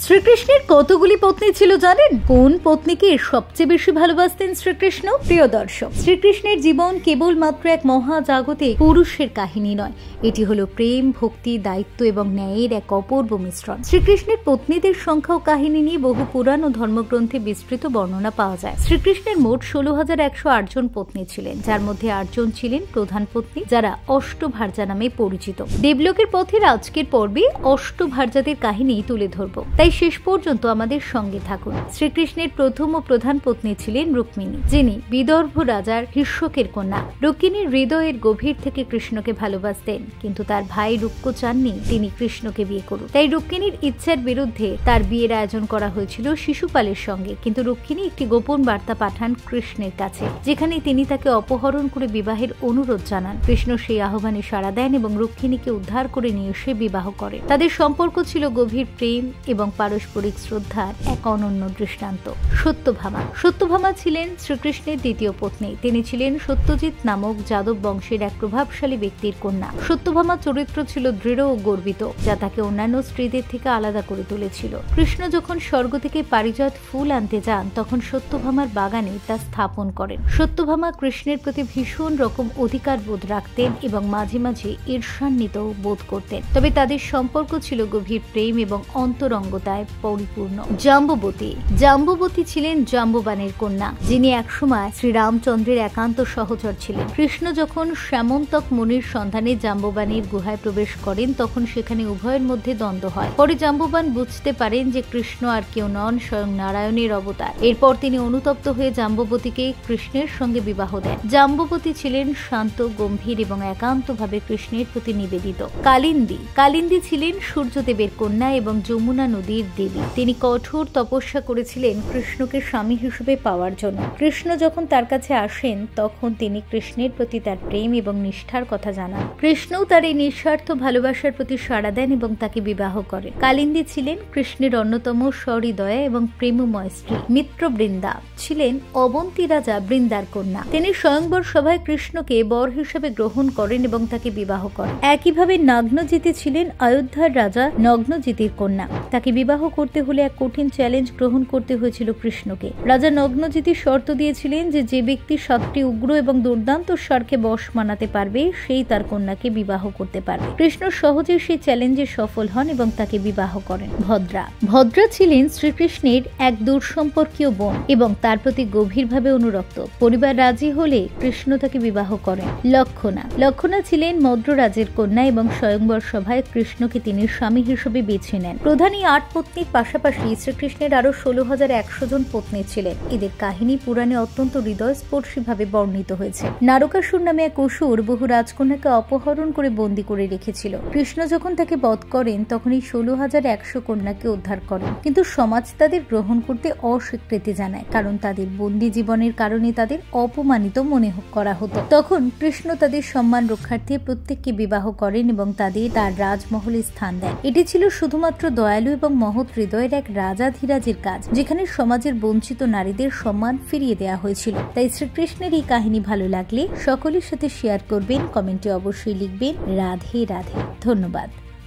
শ্রীকৃষ্ণের কতগুলি পত্নী ছিল জানেন? কোন পত্নীকে সবচেয়ে বেশি ভালোবাসতেন শ্রীকৃষ্ণ? প্রিয় দর্শক, শ্রীকৃষ্ণের জীবন কেবলমাত্র এক মহাজাগতিক পুরুষের কাহিনী নয়, এটি হলো প্রেম, ভক্তি, দায়িত্ব এবং ন্যায়ের এক অপূর্ব মিশ্রণ। শ্রীকৃষ্ণের পত্নীদের সংখ্যা ও কাহিনী নিয়ে বহু পুরাণ ও ধর্মগ্রন্থে বিস্তৃত বর্ণনা পাওয়া যায়। শ্রীকৃষ্ণের মোট 16,108 জন পত্নী ছিলেন, যার মধ্যে 8 জন ছিলেন প্রধান পত্নী, যারা অষ্টভার্যা নামে পরিচিত। দেবলোকের পথের আজকের পর্বে অষ্টভার্যাদের কাহিনী তুলে ধরব, তাই শেষ পর্যন্ত আমাদের সঙ্গে থাকুন। শ্রীকৃষ্ণের প্রথম ও প্রধান পত্নী ছিলেন রুক্মিণী, যিনি বিদর্ভ রাজার হিস্যকের কন্যা। রুক্মিণীর হৃদয়ের গভীর থেকে কৃষ্ণকে ভালোবাসতেন, কিন্তু তার ভাই রুক্ম চাননি তিনি কৃষ্ণকে বিয়ে করুন। তাই রুক্মিণীর ইচ্ছার বিরুদ্ধে তার বিয়ের আয়োজন করা হয়েছিল শিশুপালের সঙ্গে। কিন্তু রুক্মিণী একটি গোপন বার্তা পাঠান কৃষ্ণের কাছে, যেখানে তিনি তাকে অপহরণ করে বিবাহের অনুরোধ জানান। কৃষ্ণ সেই আহ্বানে সাড়া দেন এবং রুক্মিণীকে উদ্ধার করে নিয়ে এসে বিবাহ করেন। তাদের সম্পর্ক ছিল গভীর প্রেম এবং পারস্পরিক শ্রদ্ধার এক অনন্য দৃষ্টান্ত। সত্যভামা। সত্যভামা ছিলেন শ্রীকৃষ্ণের দ্বিতীয় পত্নী। তিনি ছিলেন সত্যজিৎ নামক যাদব বংশের এক প্রভাবশালী ব্যক্তির কন্যা। সত্যভামার চরিত্র ছিল দৃঢ় ও গর্বিত, যা তাকে অন্যান্য স্ত্রীদের থেকে আলাদা করে তুলেছিল। কৃষ্ণ যখন স্বর্গ থেকে পারিজাত ফুল আনতে যান, তখন সত্যভামার বাগানে তা স্থাপন করেন। সত্যভামা কৃষ্ণের প্রতি ভীষণ রকম অধিকার বোধ রাখতেন এবং মাঝে মাঝে ঈর্ষান্বিত বোধ করতেন। তবে তাদের সম্পর্ক ছিল গভীর প্রেম এবং অন্তরঙ্গতায় পরিপূর্ণ। জাম্ববতী। জাম্ববতী ছিলেন জাম্ববানের কন্যা, যিনি একসময় শ্রীরামচন্দ্রের একান্ত সহচর ছিলেন। কৃষ্ণ যখন শ্যামন্তক মুনির সন্ধানে জাম্ববানীর গুহায় প্রবেশ করেন, তখন সেখানে উভয়ের মধ্যে দ্বন্দ্ব হয়। পরে জাম্ববান বুঝতে পারেন যে কৃষ্ণ আর কেউ নন, স্বয়ং নারায়ণের অবতার। এরপর তিনি অনুতপ্ত হয়ে জাম্ববতীকে কৃষ্ণের সঙ্গে বিবাহ দেন। জাম্ববতী ছিলেন শান্ত, গম্ভীর এবং একান্তভাবে কৃষ্ণের প্রতি নিবেদিত। কালিন্দী। কালিন্দী ছিলেন সূর্যদেবের কন্যা এবং যমুনা নদীর দেবী। তিনি কঠোর তপস্যা করেছিলেন কৃষ্ণকে স্বামী হিসেবে পাওয়ার জন্য। কৃষ্ণ যখন তার কাছে আসেন, তখন তিনি কৃষ্ণের প্রতি তার প্রেম এবং নিষ্ঠার কথা জানান। কৃষ্ণও তার এই নিঃস্বার্থ ভালোবাসার প্রতি সাড়া দেন এবং তাকে বিবাহ করেন। কালিন্দী ছিলেন কৃষ্ণের অন্যতম সহৃদয়া এবং প্রেমময় স্ত্রী। মিত্রবৃন্দা ছিলেন অবন্তী রাজা বৃন্দার কন্যা। তিনি স্বয়ংবর সভায় কৃষ্ণকে বর হিসেবে গ্রহণ করেন এবং তাকে বিবাহ করেন। একইভাবে নগ্নজিতি ছিলেন অযোধ্যার রাজা নগ্নজিতির কন্যা। তাকে বিবাহ করতে হলে এক কঠিন চ্যালেঞ্জ গ্রহণ করতে হয়েছিল কৃষ্ণকে। রাজা নগ্নজিতি শর্ত দিয়েছিলেন যে যে ব্যক্তি 7টি উগ্র এবং দুর্দান্ত ষাঁড়কে বশ মানাতে পারবে, সেই তার কন্যাকে বিবাহ করতে পারবে। কৃষ্ণ সহজে সেই চ্যালেঞ্জে সফল হন এবং তাকে বিবাহ করেন। ভদ্রা। ভদ্রা ছিলেন শ্রীকৃষ্ণের এক দূরসম্পর্কীয় বোন এবং তার প্রতি গভীরভাবে অনুরক্ত। পরিবার রাজি হলে কৃষ্ণ তাকে বিবাহ করেন। লক্ষণা। লক্ষণা ছিলেন মদ্ররাজের কন্যা এবং স্বয়ংবর সভায় কৃষ্ণকে তিনি স্বামী হিসেবে বেছে নেন। প্রধান এই 8 পত্নীর পাশাপাশি শ্রীকৃষ্ণের আরো 16,100 জন পত্নী ছিলেন। এদের কাহিনী পুরাণে অত্যন্ত হৃদয়স্পর্শীভাবে বর্ণিত হয়েছে। নারকাসুর নামে এক অসুর বহু রাজকন্যাকে অপহরণ করে বন্দী করে রেখেছিল। কৃষ্ণ যখন তাকে বধ করেন, তখন এই 16,100 কন্যাকে উদ্ধার করেন, কিন্তু সমাজ তাদের গ্রহণ করতে অস্বীকৃতি জানায়, কারণ তাদের বন্দী জীবনের কারণে তাদের অপমানিত মনে করা হতো। তখন কৃষ্ণ তাদের সম্মান রক্ষার্থে প্রত্যেককে বিবাহ করেন এবং তাদের তার রাজমহলে স্থান দেন। এটি ছিল শুধুমাত্র দয়ালু এবং মহৎ হৃদয়ের এক রাজাধিরাজের কাজ, যেখানে সমাজের বঞ্চিত নারীদের সম্মান ফিরিয়ে দেওয়া হয়েছিল। তাই শ্রীকৃষ্ণের এই কাহিনী ভালো লাগলে সকলের সাথে শেয়ার করবেন, কমেন্টে অবশ্যই লিখবেন রাধে রাধে। ধন্যবাদ।